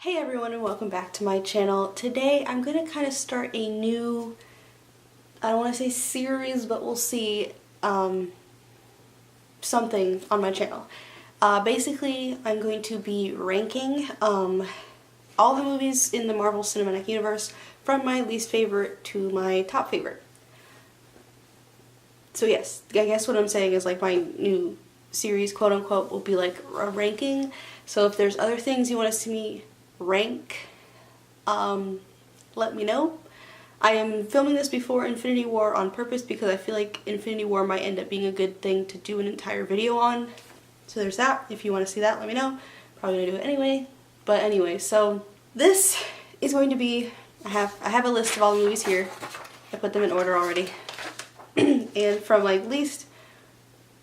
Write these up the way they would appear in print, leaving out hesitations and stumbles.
Hey everyone, and welcome back to my channel. Today I'm going to kind of start a new, I don't want to say series, but we'll see, something on my channel. Basically, I'm going to be ranking all the movies in the Marvel Cinematic Universe from my least favorite to my top favorite. So yes, I guess what I'm saying is like my new series, quote unquote, will be like a ranking. So if there's other things you want to see me rank, let me know. I am filming this before Infinity War on purpose because I feel like Infinity War might end up being a good thing to do an entire video on. So there's that. If you want to see that, let me know. Probably gonna do it anyway. But anyway, so this is going to be, I have a list of all the movies here. I put them in order already. And from like least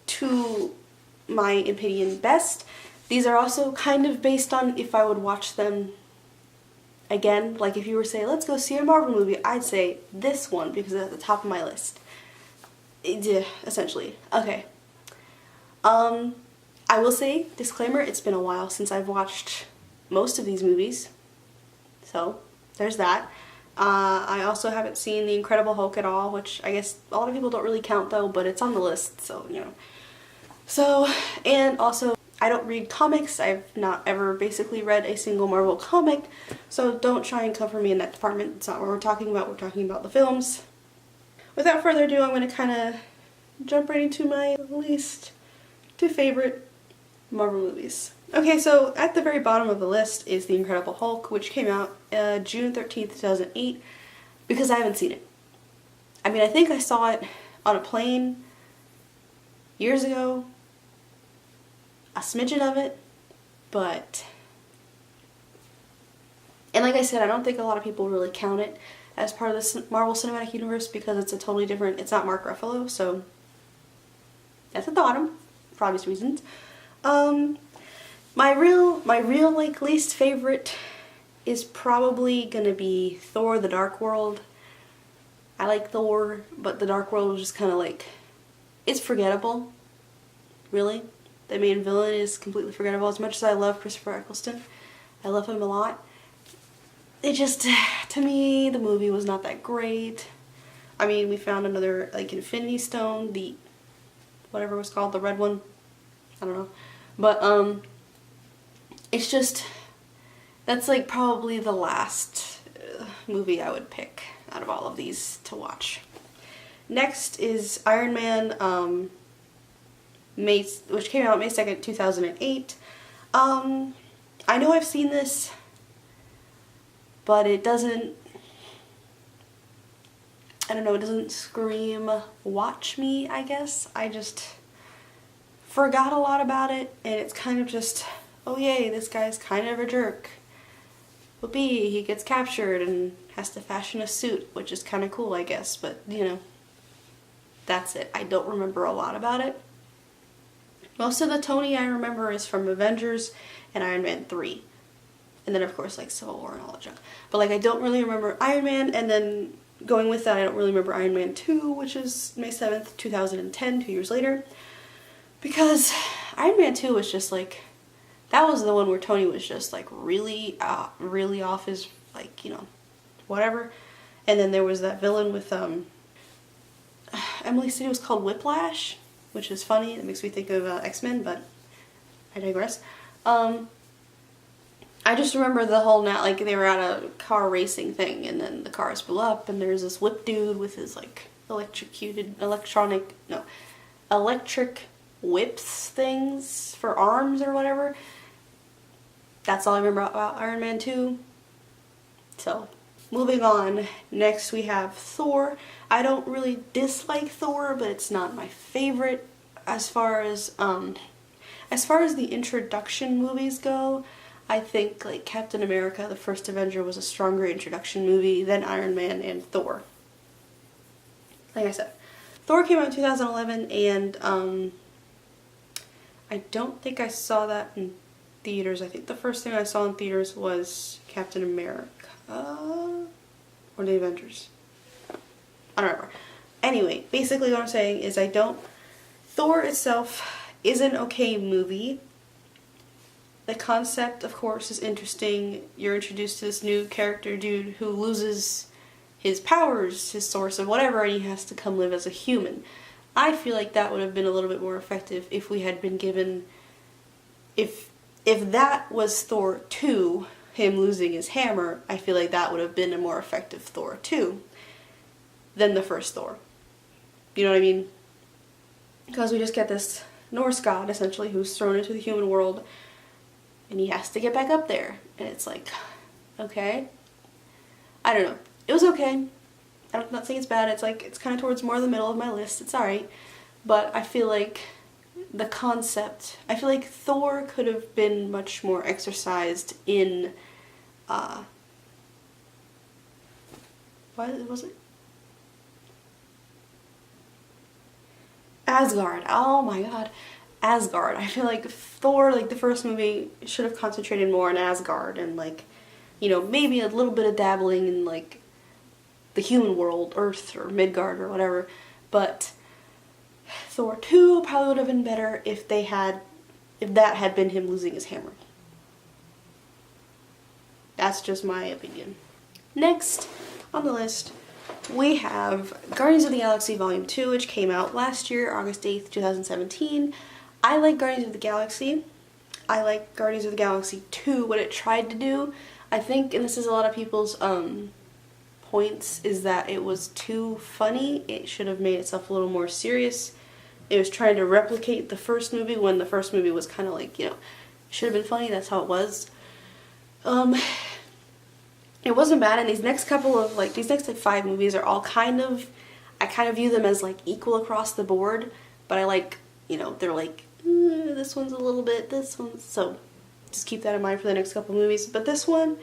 to my opinion best. These are also kind of based on if I would watch them again. Like if you were to say, let's go see a Marvel movie, I'd say this one because it's at the top of my list. Essentially. Okay. I will say, disclaimer, it's been a while since I've watched most of these movies. So, there's that. I also haven't seen The Incredible Hulk at all, which I guess a lot of people don't really count though, but it's on the list, so, you know. So, and also, I don't read comics. I've not ever basically read a single Marvel comic, so don't try and cover me in that department. It's not what we're talking about. We're talking about the films. Without further ado, I'm going to kind of jump right into my least to favorite Marvel movies. Okay, so at the very bottom of the list is The Incredible Hulk, which came out June 13th, 2008, because I haven't seen it. I mean, I think I saw it on a plane years ago, a smidgen of it, but, and like I said, I don't think a lot of people really count it as part of the Marvel Cinematic Universe because it's a totally different, it's not Mark Ruffalo, so that's at the bottom, for obvious reasons. My real like least favorite is probably gonna be Thor: The Dark World. I like Thor, but The Dark World was just kind of like, it's forgettable, really. The main villain is completely forgettable. As much as I love Christopher Eccleston, I love him a lot. It just, to me, the movie was not that great. I mean, we found another, like, Infinity Stone, the, whatever it was called, the red one. I don't know. But, it's just, that's, like, probably the last movie I would pick out of all of these to watch. Next is Iron Man, which came out May 2nd, 2008. I know I've seen this, but it doesn't, I don't know, it doesn't scream watch me, I guess. I just forgot a lot about it, and it's kind of just, oh yay, this guy's kind of a jerk. Whoopee, he gets captured and has to fashion a suit, which is kind of cool, I guess, but, you know, that's it. I don't remember a lot about it. Most of the Tony I remember is from Avengers and Iron Man 3. And then of course like Civil War and all that junk. But like I don't really remember Iron Man, and then going with that I don't really remember Iron Man 2, which is May 7th, 2010, 2 years later. Because Iron Man 2 was just like, that was the one where Tony was just like really off his, like, you know, whatever. And then there was that villain with, Emily said it was called Whiplash, which is funny. It makes me think of X-Men, but I digress. I just remember the whole like they were at a car racing thing, and then the cars blew up, and there's this whip dude with his like electric whips things for arms or whatever. That's all I remember about Iron Man 2. So, moving on, next we have Thor. I don't really dislike Thor, but it's not my favorite as far as the introduction movies go. I think like Captain America, the First Avenger, was a stronger introduction movie than Iron Man and Thor. Like I said, Thor came out in 2011, and I don't think I saw that in theaters. I think the first thing I saw in theaters was Captain America or the Avengers. I don't remember. Anyway, basically what I'm saying is Thor itself is an okay movie. The concept, of course, is interesting. You're introduced to this new character dude who loses his powers, his source of whatever, and he has to come live as a human. I feel like that would have been a little bit more effective if we had been given, if that was Thor 2, him losing his hammer, I feel like that would have been a more effective Thor 2 than the first Thor. You know what I mean? Because we just get this Norse god, essentially, who's thrown into the human world, and he has to get back up there. And it's like, okay. I don't know. It was okay. I'm not saying it's bad. It's like, it's kind of towards more the middle of my list. It's alright. But I feel like the concept, I feel like Thor could have been much more exercised in, what was it? Asgard. Oh my god. Asgard. I feel like Thor, like the first movie, should have concentrated more on Asgard and like, you know, maybe a little bit of dabbling in like the human world, Earth or Midgard or whatever. But Thor 2 probably would have been better if that had been him losing his hammer. That's just my opinion. Next on the list, we have Guardians of the Galaxy Volume 2, which came out last year, August 8th, 2017. I like Guardians of the Galaxy. I like Guardians of the Galaxy 2, what it tried to do. I think, and this is a lot of people's points, is that it was too funny. It should have made itself a little more serious. It was trying to replicate the first movie when the first movie was kind of like, you know, should have been funny, that's how it was. It wasn't bad, and these next couple of, like, these next, like, 5 movies are all kind of, I kind of view them as, like, equal across the board, but I like, you know, they're like, this one's a little bit, this one's, so just keep that in mind for the next couple movies. But this one,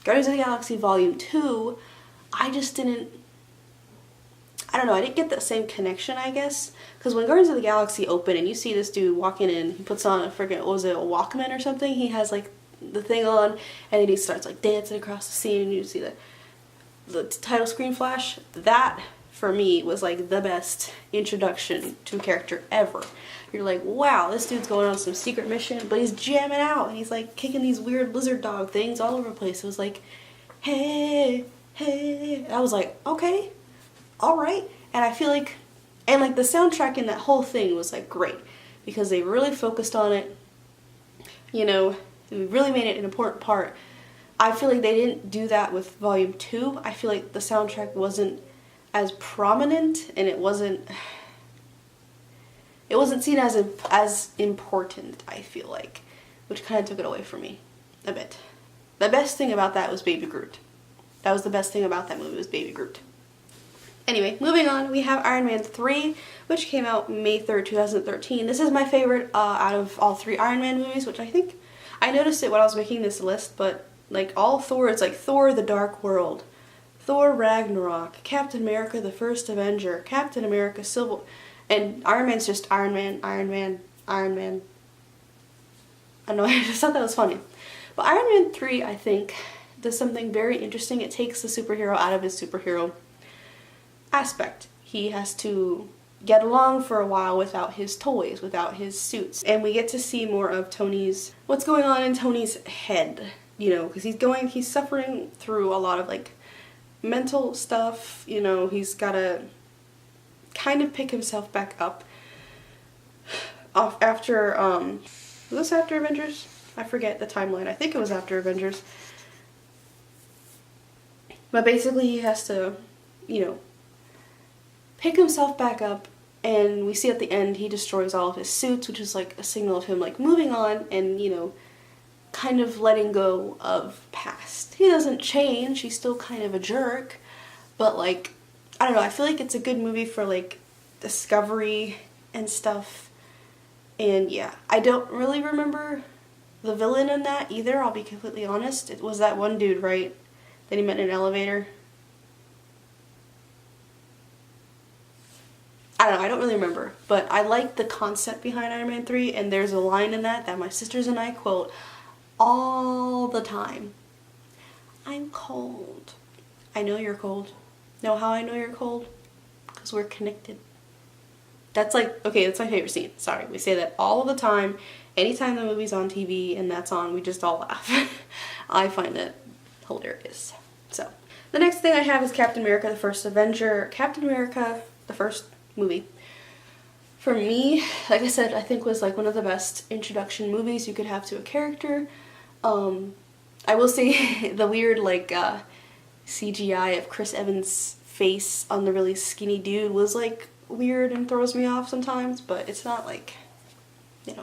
Guardians of the Galaxy Volume 2, I just didn't, I don't know, I didn't get that same connection, I guess, because when Guardians of the Galaxy open and you see this dude walking in, he puts on a freaking, what was it, a Walkman or something, he has, like, the thing on, and then he starts like dancing across the scene, and you see the title screen flash. That for me was like the best introduction to a character ever. You're like, wow, this dude's going on some secret mission, but he's jamming out and he's like kicking these weird lizard dog things all over the place. It was like, hey, hey. And I was like, okay, all right. And I feel like, and like the soundtrack in that whole thing was like great because they really focused on it. You know, we really made it an important part. I feel like they didn't do that with Volume 2. I feel like the soundtrack wasn't as prominent, and it wasn't seen as important, I feel like, which kind of took it away from me a bit. The best thing about that was Baby Groot. That was the best thing about that movie, was Baby Groot. Anyway, moving on, we have Iron Man 3, which came out May 3rd, 2013. This is my favorite out of all 3 Iron Man movies, which I think I noticed it when I was making this list, but like all Thor, it's like Thor the Dark World, Thor Ragnarok, Captain America the First Avenger, Captain America Civil, and Iron Man's just Iron Man, Iron Man, Iron Man. I don't know, I just thought that was funny. But Iron Man 3, I think, does something very interesting. It takes the superhero out of his superhero aspect. He has to get along for a while without his toys, without his suits. And we get to see more of what's going on in Tony's head, you know, because he's suffering through a lot of like mental stuff, you know, he's gotta kind of pick himself back up after, was this after Avengers? I forget the timeline. I think it was after Avengers. But basically he has to, you know, pick himself back up, and we see at the end he destroys all of his suits, which is like a signal of him like moving on and, you know, kind of letting go of past. He doesn't change, he's still kind of a jerk, but like, I don't know, I feel like it's a good movie for like discovery and stuff. And yeah, I don't really remember the villain in that either, I'll be completely honest. It was that one dude, right, that he met in an elevator. I don't know, I don't really remember, but I like the concept behind Iron Man 3, and there's a line in that my sisters and I quote all the time. I'm cold. I know you're cold. Know how I know you're cold? Because we're connected. That's like, okay, that's my favorite scene. Sorry, we say that all the time. Anytime the movie's on TV and that's on, we just all laugh. I find it hilarious. So, the next thing I have is Captain America, the First Avenger. Captain America, the first movie, for me, like I said, I think was like one of the best introduction movies you could have to a character. I will say the weird like CGI of Chris Evans' face on the really skinny dude was like weird and throws me off sometimes, but it's not like, you know,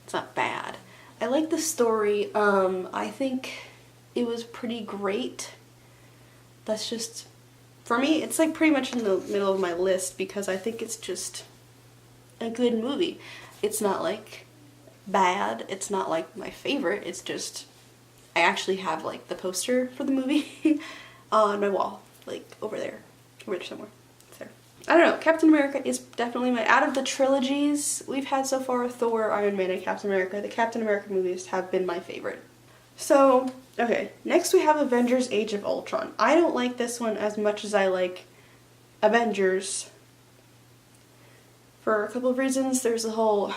it's not bad. I like the story. I think it was pretty great. That's just, for me, it's like pretty much in the middle of my list because I think it's just a good movie. It's not like bad. It's not like my favorite. It's just, I actually have like the poster for the movie on my wall, like over there somewhere. I don't know, Captain America is definitely my, out of the trilogies we've had so far, Thor, Iron Man, and Captain America, the Captain America movies have been my favorite. So, okay, next we have Avengers Age of Ultron. I don't like this one as much as I like Avengers for a couple of reasons. There's the whole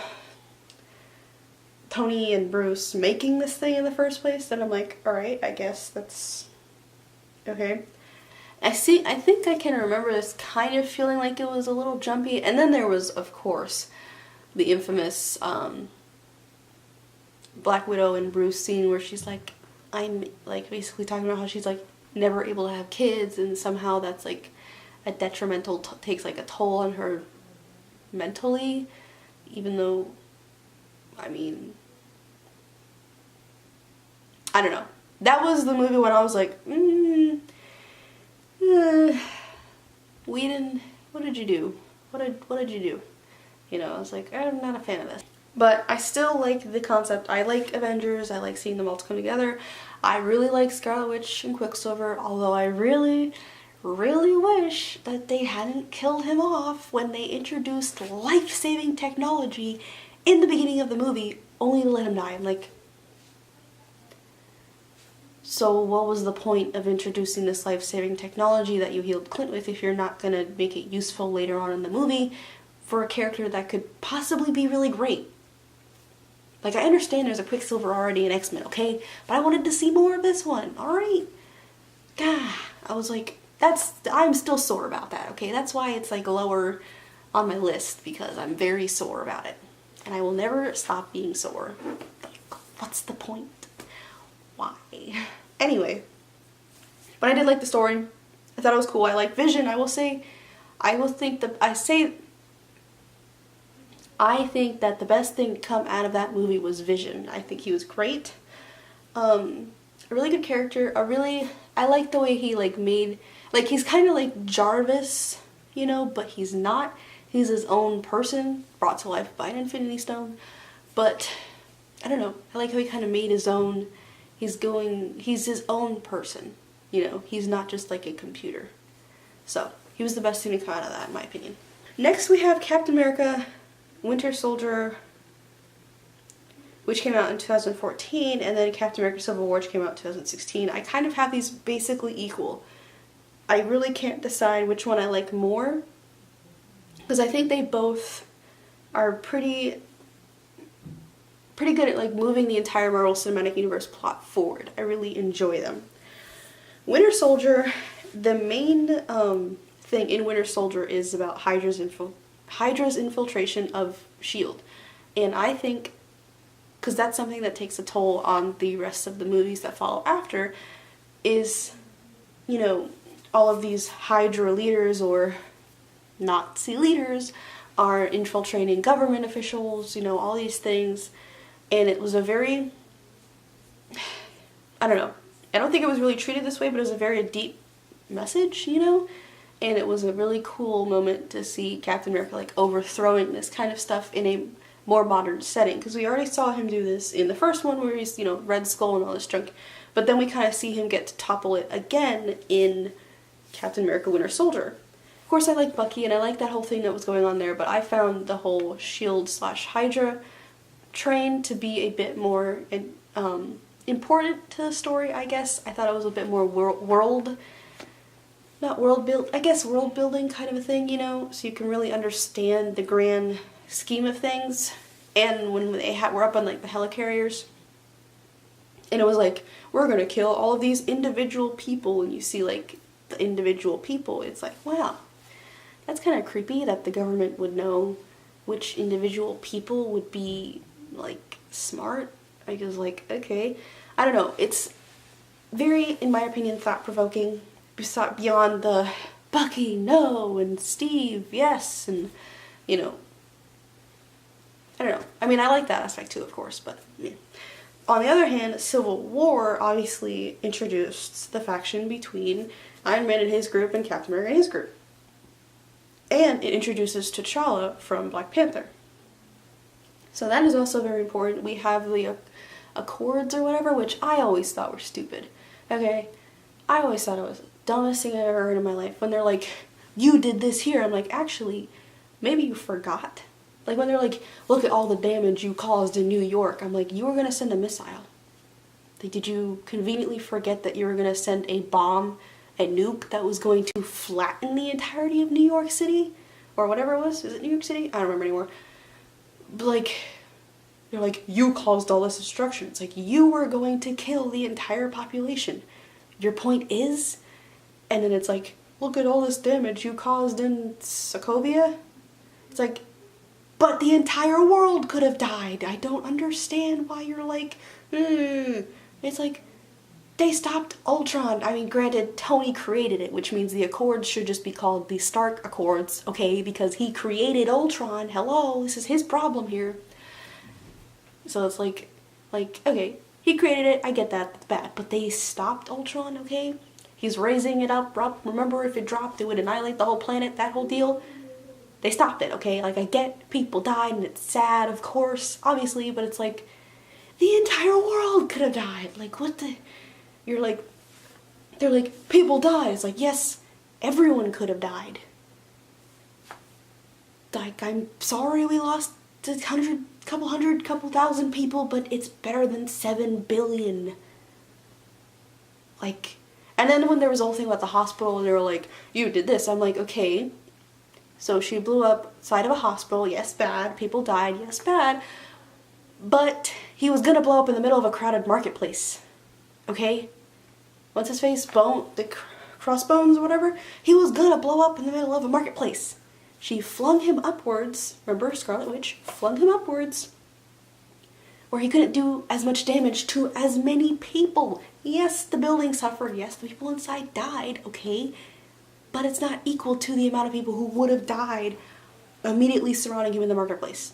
Tony and Bruce making this thing in the first place that I'm like, alright, I guess that's okay. I think I can remember this kind of feeling like it was a little jumpy, and then there was, of course, the infamous Black Widow and Bruce scene where she's like, I'm like basically talking about how she's like never able to have kids, and somehow that's like a detrimental, takes like a toll on her mentally, even though, I mean, I don't know. That was the movie when I was like, Whedon, what did you do? What did you do? You know, I was like, I'm not a fan of this. But I still like the concept. I like Avengers. I like seeing them all come together. I really like Scarlet Witch and Quicksilver, although I really, really wish that they hadn't killed him off when they introduced life-saving technology in the beginning of the movie, only to let him die. I'm like, so what was the point of introducing this life-saving technology that you healed Clint with if you're not going to make it useful later on in the movie for a character that could possibly be really great? Like, I understand there's a Quicksilver already in X-Men, okay? But I wanted to see more of this one, alright? God, I was like, I'm still sore about that, okay? That's why it's like lower on my list, because I'm very sore about it. And I will never stop being sore. Like, what's the point? Why? Anyway, but I did like the story. I thought it was cool. I like Vision. I think that the best thing to come out of that movie was Vision. I think he was great. A really good character. I like the way he like made, like he's kind of like Jarvis, you know, but he's not. He's his own person brought to life by an Infinity Stone. But I don't know. I like how he kind of made his own. He's his own person, you know, he's not just like a computer. So, he was the best thing to come out of that, in my opinion. Next we have Captain America, Winter Soldier, which came out in 2014, and then Captain America Civil War, which came out in 2016. I kind of have these basically equal. I really can't decide which one I like more, because I think they both are pretty good at like moving the entire Marvel Cinematic Universe plot forward. I really enjoy them. Winter Soldier, the main thing in Winter Soldier is about Hydra's infiltration of S.H.I.E.L.D. And I think, because that's something that takes a toll on the rest of the movies that follow after, is, you know, all of these Hydra leaders or Nazi leaders are infiltrating government officials, you know, all these things. And it was a very, I don't know, I don't think it was really treated this way, but it was a very deep message, you know? And it was a really cool moment to see Captain America like overthrowing this kind of stuff in a more modern setting. Because we already saw him do this in the first one where he's, you know, Red Skull and all this junk. But then we kind of see him get to topple it again in Captain America Winter Soldier. Of course I like Bucky and I like that whole thing that was going on there, but I found the whole S.H.I.E.L.D/Hydra train to be a bit more important to the story, I guess. I thought it was a bit more world not world build, I guess world building kind of a thing, you know, so you can really understand the grand scheme of things. And when they were up on like the helicarriers, and it was like, we're gonna kill all of these individual people, and you see like the individual people, it's like, wow, that's kind of creepy that the government would know which individual people would be like smart. I was like, okay, I don't know, it's very, in my opinion, thought-provoking, beyond the Bucky, no, and Steve, yes, and, you know, I don't know. I mean, I like that aspect too, of course, but yeah. On the other hand, Civil War obviously introduced the faction between Iron Man and his group and Captain America and his group. And it introduces T'Challa from Black Panther. So that is also very important. We have the Accords or whatever, which I always thought were stupid. Okay? I always thought it was the dumbest thing I've ever heard in my life. When they're like, you did this here. I'm like, actually, maybe you forgot. Like when they're like, look at all the damage you caused in New York. I'm like, you were going to send a missile. Like, did you conveniently forget that you were going to send a bomb, a nuke that was going to flatten the entirety of New York City? Or whatever it was. Is it New York City? I don't remember anymore. But like, you're like, you caused all this destruction. It's like, you were going to kill the entire population. Your point is? And then it's like, look at all this damage you caused in Sokovia. It's like, but the entire world could have died. I don't understand why you're like, It's like, they stopped Ultron. I mean, granted, Tony created it, which means the Accords should just be called the Stark Accords, okay? Because he created Ultron. Hello, this is his problem here. So it's like, okay, he created it. I get that. That's bad. But they stopped Ultron, okay? He's raising it up. Remember, if it dropped, it would annihilate the whole planet, that whole deal. They stopped it, okay? Like, I get people died and it's sad, of course, obviously, but it's like, the entire world could have died. Like, what the... You're like... They're like, people died. It's like, yes, everyone could have died. Like, I'm sorry we lost a couple thousand people, but it's better than 7 billion. Like... And then when there was the whole thing about the hospital, and they were like, you did this, I'm like, okay... So she blew up side of a hospital, yes, bad. People died, yes, bad. But he was gonna blow up in the middle of a crowded marketplace, okay? What's his face? The Crossbones or whatever? He was gonna blow up in the middle of a marketplace. She flung him upwards, remember Scarlet Witch? Flung him upwards, where he couldn't do as much damage to as many people. Yes, the building suffered, yes, the people inside died, okay? But it's not equal to the amount of people who would have died immediately surrounding him in the marketplace.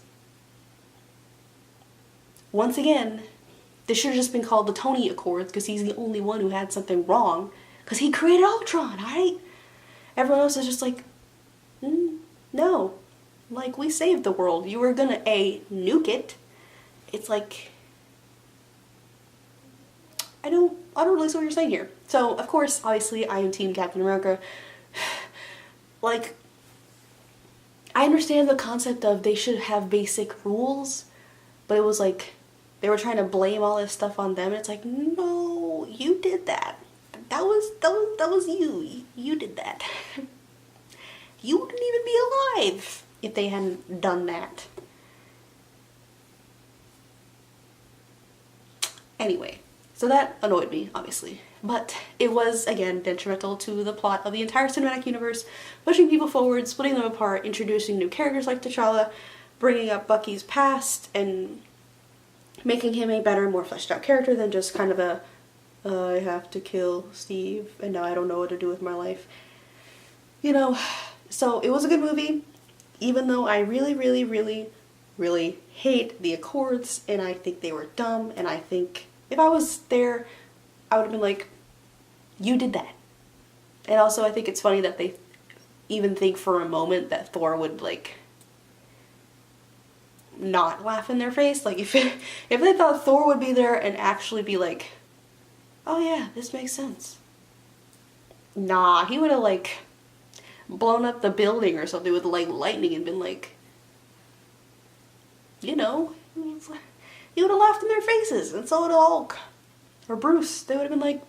Once again, this should have just been called the Tony Accords because he's the only one who had something wrong. Because he created Ultron, alright? Everyone else is just like, no. Like, we saved the world. You were gonna, nuke it. It's like, I don't really see what you're saying here. So, of course, obviously, I am Team Captain America. Like, I understand the concept of they should have basic rules, but it was like, they were trying to blame all this stuff on them, and it's like, no, you did that. That was you. You did that. You wouldn't even be alive if they hadn't done that. Anyway, so that annoyed me, obviously. But it was, again, detrimental to the plot of the entire cinematic universe, pushing people forward, splitting them apart, introducing new characters like T'Challa, bringing up Bucky's past, and making him a better, more fleshed out character than just kind of a, I have to kill Steve, and now I don't know what to do with my life. You know, so it was a good movie, even though I really, really, really, really hate the Accords, and I think they were dumb, and I think if I was there, I would have been like, you did that. And also I think it's funny that they even think for a moment that Thor would like not laugh in their face. Like if they thought Thor would be there and actually be like, oh yeah, this makes sense. Nah, he would have like blown up the building or something with like lightning and been like, you know, he would have laughed in their faces, and so would Hulk. Or Bruce. They would have been like,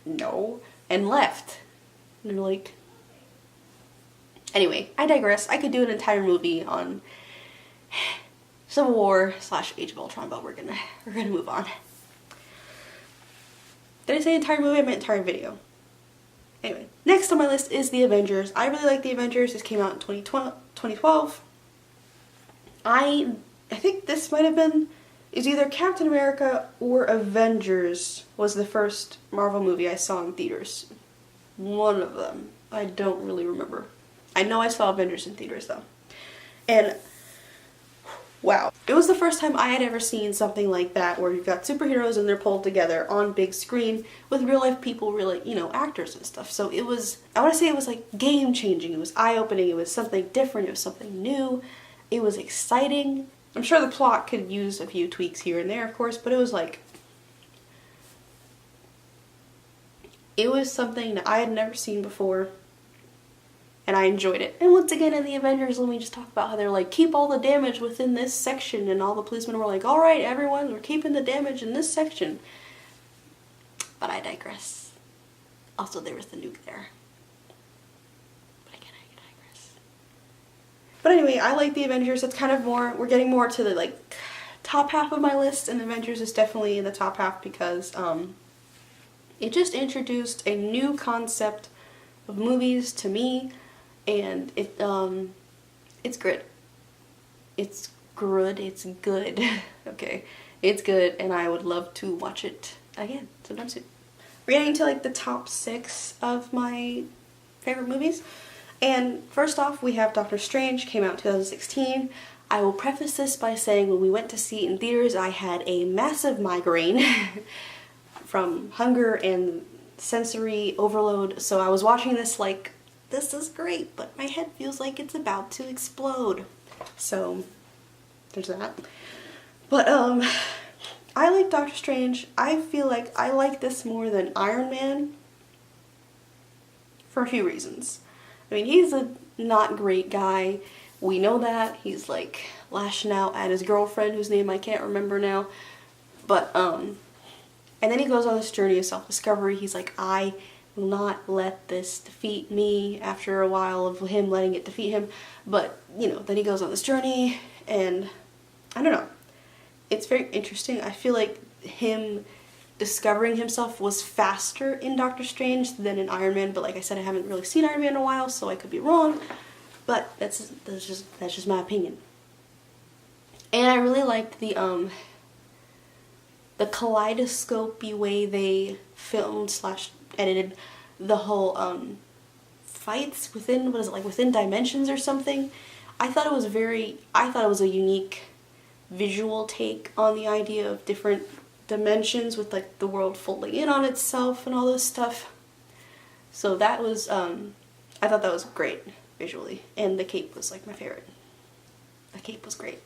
no, and left. And they're like... Anyway, I digress. I could do an entire movie on Civil War / Age of Ultron, but we're gonna move on. Did I say entire movie? I meant entire video. Anyway, next on my list is The Avengers. I really like The Avengers. This came out in 2012. I think this might have been... It's either Captain America or Avengers was the first Marvel movie I saw in theaters. One of them. I don't really remember. I know I saw Avengers in theaters though. And wow. It was the first time I had ever seen something like that where you've got superheroes and they're pulled together on big screen with real life people, really, you know, actors and stuff. So it was, I want to say it was like game changing. It was eye opening. It was something different. It was something new. It was exciting. I'm sure the plot could use a few tweaks here and there, of course, but it was like... It was something that I had never seen before, and I enjoyed it. And once again, in The Avengers, let me just talk about how they're like, keep all the damage within this section, and all the policemen were like, alright everyone, we're keeping the damage in this section. But I digress. Also, there was the nuke there. But anyway, I like The Avengers. It's kind of more, we're getting more to the like top half of my list, and Avengers is definitely in the top half because it just introduced a new concept of movies to me, and it's good. It's good. It's good. Okay, it's good, and I would love to watch it again sometime soon. We're getting to like the top 6 of my favorite movies. And first off, we have Doctor Strange, came out in 2016. I will preface this by saying when we went to see it in theaters, I had a massive migraine from hunger and sensory overload. So I was watching this like, this is great, but my head feels like it's about to explode. So there's that. But I like Doctor Strange. I feel like I like this more than Iron Man for a few reasons. I mean, he's a not great guy. We know that. He's like lashing out at his girlfriend, whose name I can't remember now. But, and then he goes on this journey of self-discovery. He's like, I will not let this defeat me, after a while of him letting it defeat him. But, you know, then he goes on this journey, and I don't know. It's very interesting. I feel like him discovering himself was faster in Doctor Strange than in Iron Man, but like I said, I haven't really seen Iron Man in a while, so I could be wrong, but that's just my opinion. And I really liked the kaleidoscopy way they filmed / edited the whole fights within, what is it, like within dimensions or something. I thought it was a unique visual take on the idea of different dimensions with like the world folding in on itself and all this stuff. So that was, I thought that was great visually, and the cape was like my favorite. The cape was great.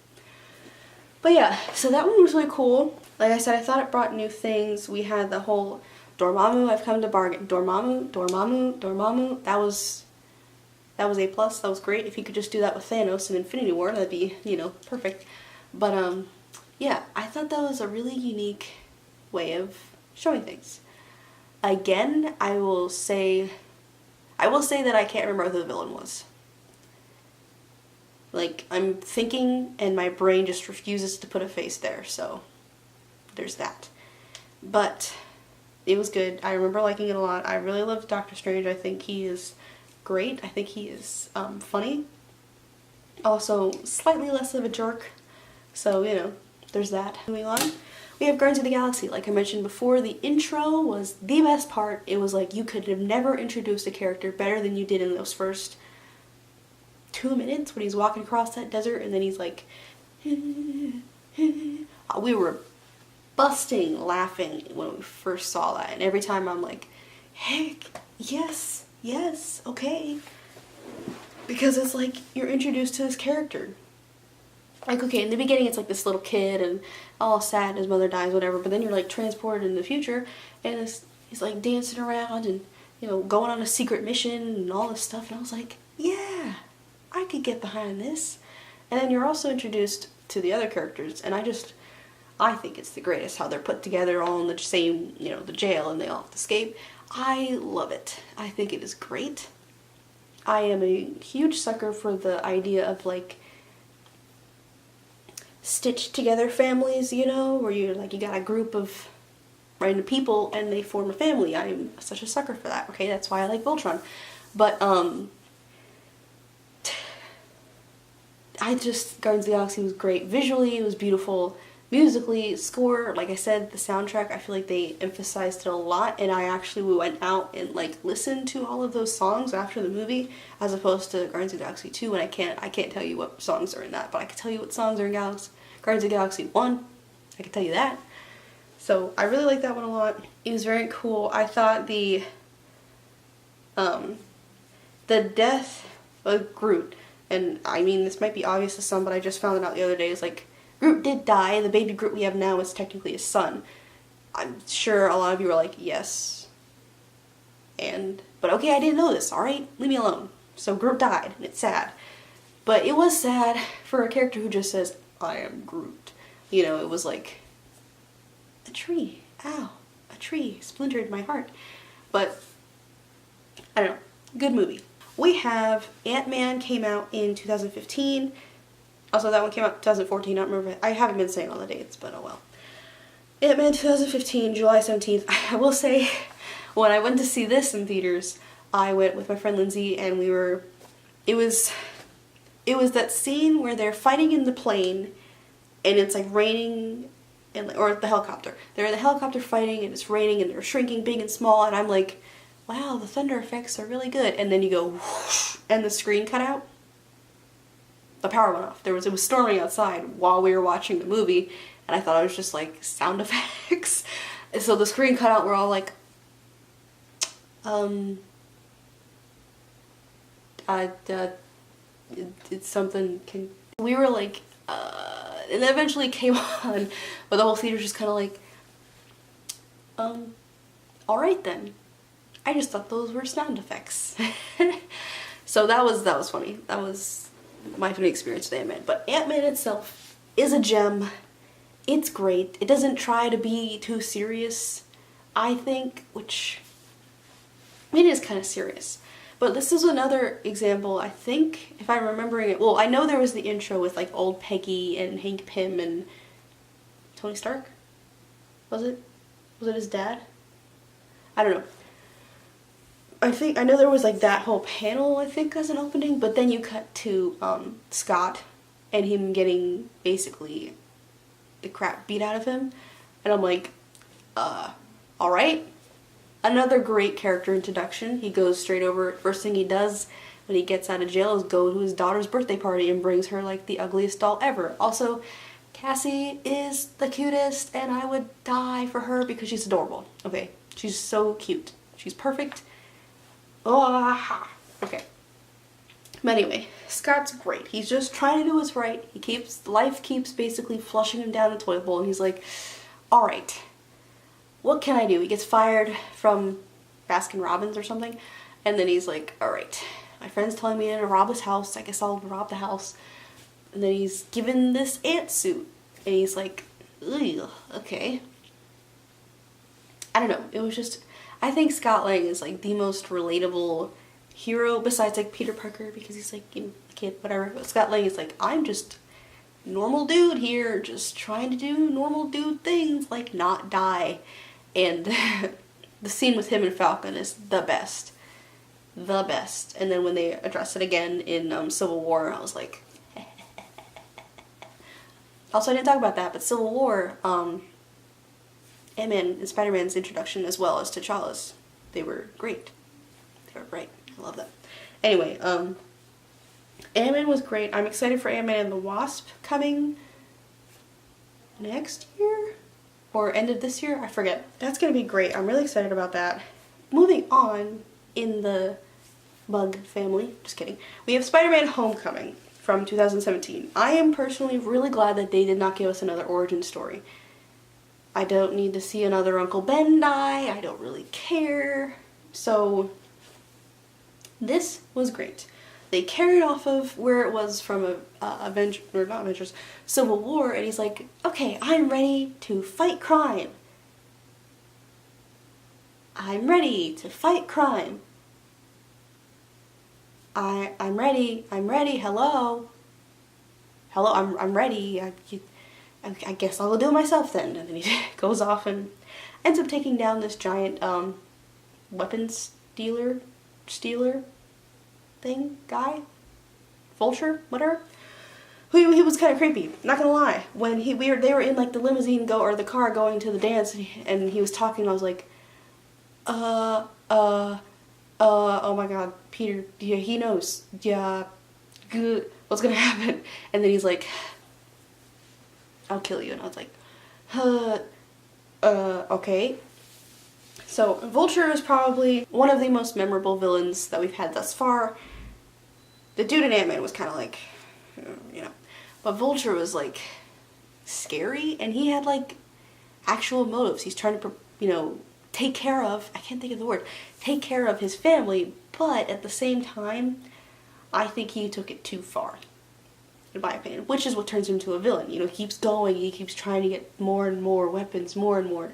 But yeah, so that one was really cool. Like I said, I thought it brought new things. We had the whole Dormammu, I've come to bargain. Dormammu. That was A+. That was great. If you could just do that with Thanos in Infinity War, that'd be, you know, perfect. But yeah, I thought that was a really unique way of showing things. Again, I will say that I can't remember who the villain was. Like, I'm thinking and my brain just refuses to put a face there, so there's that. But it was good. I remember liking it a lot. I really loved Doctor Strange. I think he is great. I think he is funny. Also, slightly less of a jerk. So, you know, there's that. Moving on, we have Guardians of the Galaxy. Like I mentioned before, the intro was the best part. It was like you could have never introduced a character better than you did in those first 2 minutes when he's walking across that desert, and then he's like, we were busting laughing when we first saw that, and every time I'm like, heck, yes, okay. Because it's like you're introduced to this character. Like, okay, in the beginning it's like this little kid and all sad, his mother dies, whatever, but then you're like transported in the future, and he's like dancing around and, you know, going on a secret mission and all this stuff, and I was like, yeah, I could get behind this. And then you're also introduced to the other characters, and I think it's the greatest how they're put together all in the same, you know, the jail, and they all have to escape. I love it. I think it is great. I am a huge sucker for the idea of like stitched together families, you know, where you got a group of random people and they form a family. I'm such a sucker for that. Okay, that's why I like Voltron. But Guardians of the Galaxy was great. Visually, it was beautiful. Musically, score, like I said, the soundtrack, I feel like they emphasized it a lot, and I actually went out and like listened to all of those songs after the movie, as opposed to Guardians of the Galaxy 2, and I can't tell you what songs are in that, but I can tell you what songs are in Guardians of the Galaxy 1. I can tell you that. So I really like that one a lot. It was very cool. I thought the death of Groot, and I mean this might be obvious to some, but I just found it out the other day, is like, Groot did die. The baby Groot we have now is technically his son. I'm sure a lot of you are like, yes. But okay, I didn't know this, alright? Leave me alone. So Groot died, and it's sad. But it was sad for a character who just says, I am Groot. You know, it was like, a tree. Ow. A tree splintered my heart. But, I don't know. Good movie. We have Ant-Man came out in 2015. Also, that one came out in 2014, I don't remember. I haven't been saying all the dates, but oh well. Ant-Man 2015, July 17th. I will say, when I went to see this in theaters, I went with my friend Lindsay, and it was that scene where they're fighting in the plane, and it's like raining, or the helicopter. They're in the helicopter fighting, and it's raining, and they're shrinking big and small, and I'm like, wow, the thunder effects are really good. And then you go whoosh, and the screen cut out. The power went off. It was storming outside while we were watching the movie, and I thought it was just like sound effects. And so the screen cut out, we're all like, it's something, we were like, and then eventually came on, but the whole theater was just kind of like, alright then. I just thought those were sound effects. So that was funny. That was my funny experience with Ant-Man. But Ant-Man itself is a gem. It's great. It doesn't try to be too serious, I think, which, I mean, it is kind of serious. But this is another example, I think, if I'm remembering it, well, I know there was the intro with like old Peggy and Hank Pym and Tony Stark? Was it? Was it his dad? I don't know. I know there was like that whole panel, I think, as an opening, but then you cut to Scott and him getting basically the crap beat out of him, and I'm like, alright. Another great character introduction. He goes straight over, first thing he does when he gets out of jail is go to his daughter's birthday party and brings her like the ugliest doll ever. Also, Cassie is the cutest, and I would die for her because she's adorable. Okay, she's so cute. She's perfect. Oh, okay. But anyway, Scott's great. He's just trying to do what's right. Life keeps basically flushing him down the toilet bowl, and he's like, alright, what can I do? He gets fired from Baskin Robbins or something, and then he's like, alright, my friend's telling me to rob his house, I guess I'll rob the house. And then he's given this ant suit, and he's like, ugh, okay. I don't know, it was just, I think Scott Lang is like the most relatable hero besides like Peter Parker, because he's like, you know, a kid, whatever. But Scott Lang is like, I'm just normal dude here, just trying to do normal dude things, like not die. And the scene with him and Falcon is the best. The best. And then when they address it again in Civil War, I was like, also I didn't talk about that, but Civil War, Ant-Man and Spider-Man's introduction as well as T'Challa's, they were great. They were great. I love them. Anyway, Ant-Man was great. I'm excited for Ant-Man and the Wasp coming next year? Or end of this year? I forget. That's gonna be great. I'm really excited about that. Moving on in the bug family, just kidding. We have Spider-Man Homecoming from 2017. I am personally really glad that they did not give us another origin story. I don't need to see another Uncle Ben die. I don't really care. So this was great. They carried off of where it was from Civil War, and he's like, okay, I'm ready to fight crime. I'm ready to fight crime. I'm ready, hello. Hello, I'm ready. I guess I'll do it myself then. And then he goes off and ends up taking down this giant weapons stealer thing, guy, vulture, whatever. He was kind of creepy, not gonna lie. When they were in like the limousine or the car going to the dance, and he was talking, I was like, oh my god, Peter, yeah, he knows, yeah, good, what's gonna happen? And then he's like, I'll kill you, and I was like, okay. So Vulture is probably one of the most memorable villains that we've had thus far. The dude in Ant-Man was kind of like, you know, but Vulture was like scary, and he had like actual motives. He's trying to, you know, take care of, I can't think of the word, take care of his family, but at the same time, I think he took it too far, in my opinion, which is what turns him into a villain. You know, he keeps going, he keeps trying to get more and more weapons, more and more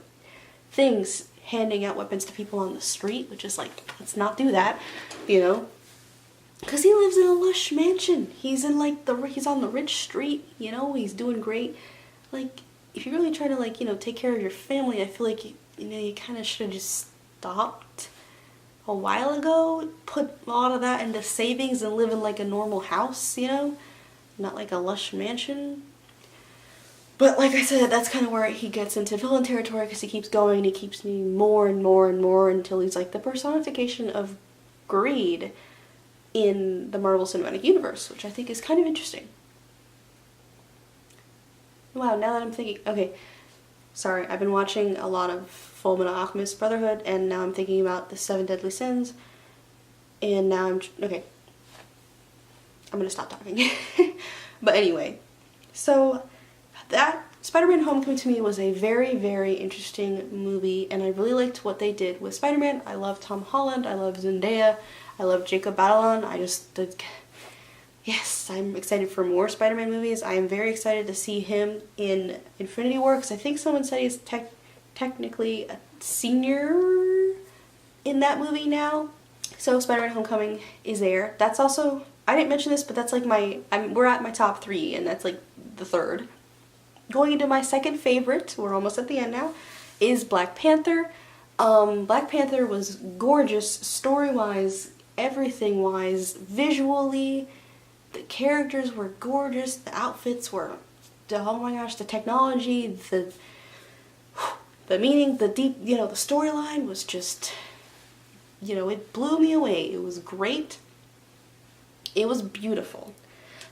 things, handing out weapons to people on the street, which is like, let's not do that, you know? Because he lives in a lush mansion. He's in like he's on the rich street, you know, he's doing great. Like, if you're really trying to, like, you know, take care of your family, I feel like, you know, you kind of should have just stopped a while ago, put a lot of that into savings and live in like a normal house, you know, not like a lush mansion. But like I said, that's kind of where he gets into villain territory, because he keeps going and he keeps needing more and more and more until he's like the personification of greed in the Marvel Cinematic Universe, which I think is kind of interesting. Wow, now that I'm thinking, okay, sorry, I've been watching a lot of Fullmetal Alchemist Brotherhood, and now I'm thinking about the 7 Deadly Sins, and now okay, I'm gonna stop talking. But anyway, so that Spider-Man Homecoming to me was a very, very interesting movie, and I really liked what they did with Spider-Man. I love Tom Holland, I love Zendaya, I love Jacob Batalon. Yes, I'm excited for more Spider-Man movies. I am very excited to see him in Infinity War, because I think someone said he's technically a senior in that movie now. So Spider-Man Homecoming is there. That's also, I didn't mention this, but that's like we're at my top 3, and that's like the third. Going into my second favorite, we're almost at the end now, is Black Panther. Black Panther was gorgeous, story-wise, everything-wise, visually. The characters were gorgeous, the outfits were, oh my gosh, the technology, the meaning, the deep, you know, the storyline was just, you know, it blew me away. It was great. It was beautiful.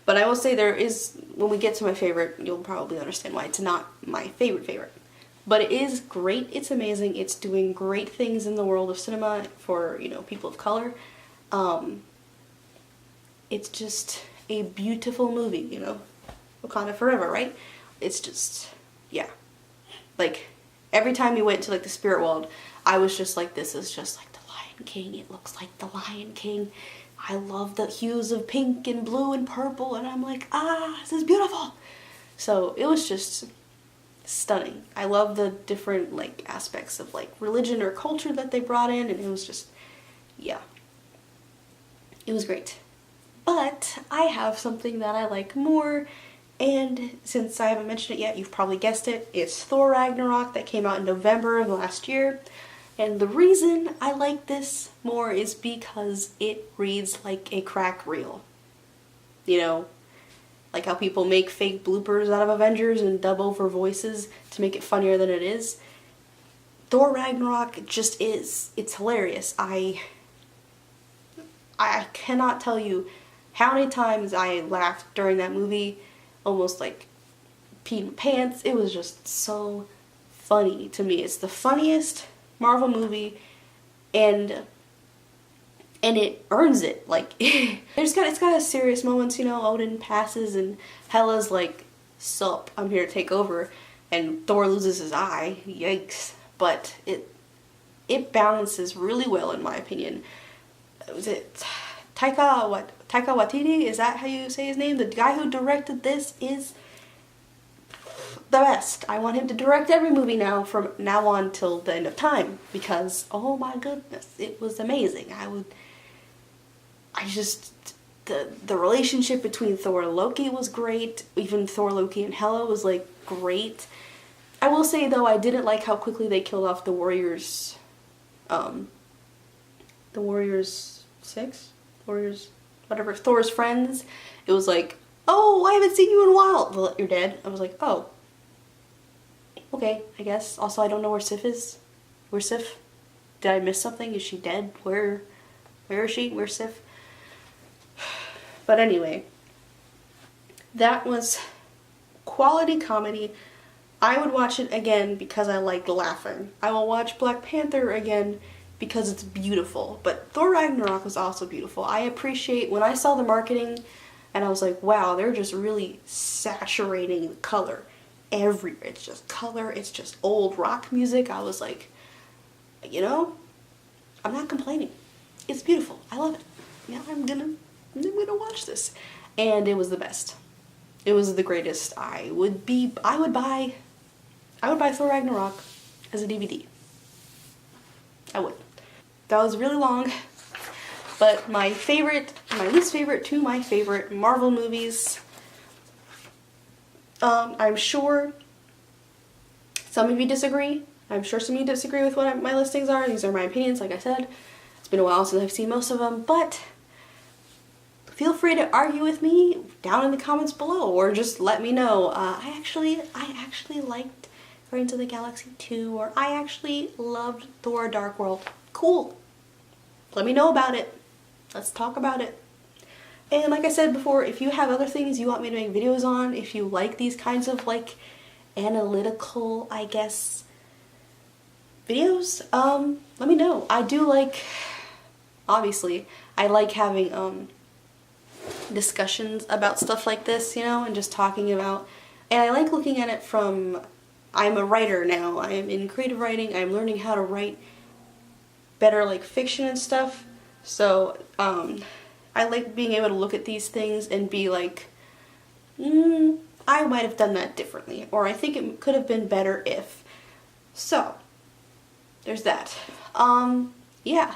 But I will say there is, when we get to my favorite, you'll probably understand why it's not my favorite. But it is great, it's amazing, it's doing great things in the world of cinema for, you know, people of color. It's just a beautiful movie, you know, Wakanda Forever, right? It's just, yeah. Like, every time we went to like the spirit world, I was just like, this is just like the Lion King, it looks like the Lion King. I love the hues of pink and blue and purple, and I'm like, this is beautiful. So it was just stunning. I love the different like aspects of like religion or culture that they brought in, and it was just, yeah. It was great. But I have something that I like more, and since I haven't mentioned it yet, you've probably guessed it, it's Thor Ragnarok that came out in November of last year. And the reason I like this more is because it reads like a crack reel. You know, like how people make fake bloopers out of Avengers and dub over voices to make it funnier than it is. Thor Ragnarok just is. It's hilarious. I cannot tell you how many times I laughed during that movie, almost like peed my pants. It was just so funny to me. It's the funniest Marvel movie, and it earns it. Like, it's got serious moments, you know. Odin passes and Hela's like, sup, I'm here to take over, and Thor loses his eye. Yikes. But it balances really well, in my opinion. Was it Taika Waititi? Is that how you say his name? The guy who directed this is the best. I want him to direct every movie now from now on till the end of time, because oh my goodness, it was amazing. The relationship between Thor and Loki was great. Even Thor, Loki, and Hela was like great. I will say though, I didn't like how quickly they killed off the Warriors. The Warriors 6? Warriors, whatever, Thor's friends. It was like, oh, I haven't seen you in a while. Well, you're dead. I was like, oh. Okay, I guess. Also, I don't know where Sif is. Where's Sif? Did I miss something? Is she dead? Where is she? Where's Sif? But anyway, that was quality comedy. I would watch it again because I liked laughing. I will watch Black Panther again because it's beautiful. But Thor Ragnarok was also beautiful. I appreciate when I saw the marketing and I was like, wow, they're just really saturating the color everywhere. It's just color, it's just old rock music. I was like, you know, I'm not complaining. It's beautiful. I love it. Yeah, I'm gonna watch this. And it was the best. It was the greatest. I would buy Thor Ragnarok as a DVD. I would. That was really long, but my least favorite to my favorite Marvel movies. I'm sure some of you disagree. I'm sure some of you disagree with what my listings are. These are my opinions, like I said. It's been a while since I've seen most of them, but feel free to argue with me down in the comments below, or just let me know. I actually liked Guardians of the Galaxy 2, or I actually loved Thor: Dark World. Cool. Let me know about it. Let's talk about it. And like I said before, if you have other things you want me to make videos on, if you like these kinds of like analytical, I guess, videos, let me know. I do like, obviously, I like having discussions about stuff like this, you know, and just talking about, and I like looking at it from, I'm a writer now, I am in creative writing, I'm learning how to write better like fiction and stuff, so I like being able to look at these things and be like, I might have done that differently, or I think it could have been better if. So, there's that. Yeah.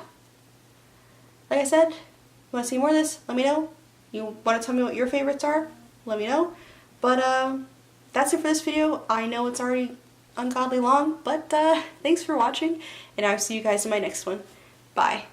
Like I said, you want to see more of this? Let me know. You want to tell me what your favorites are? Let me know. But, that's it for this video. I know it's already ungodly long, but, thanks for watching, and I'll see you guys in my next one. Bye.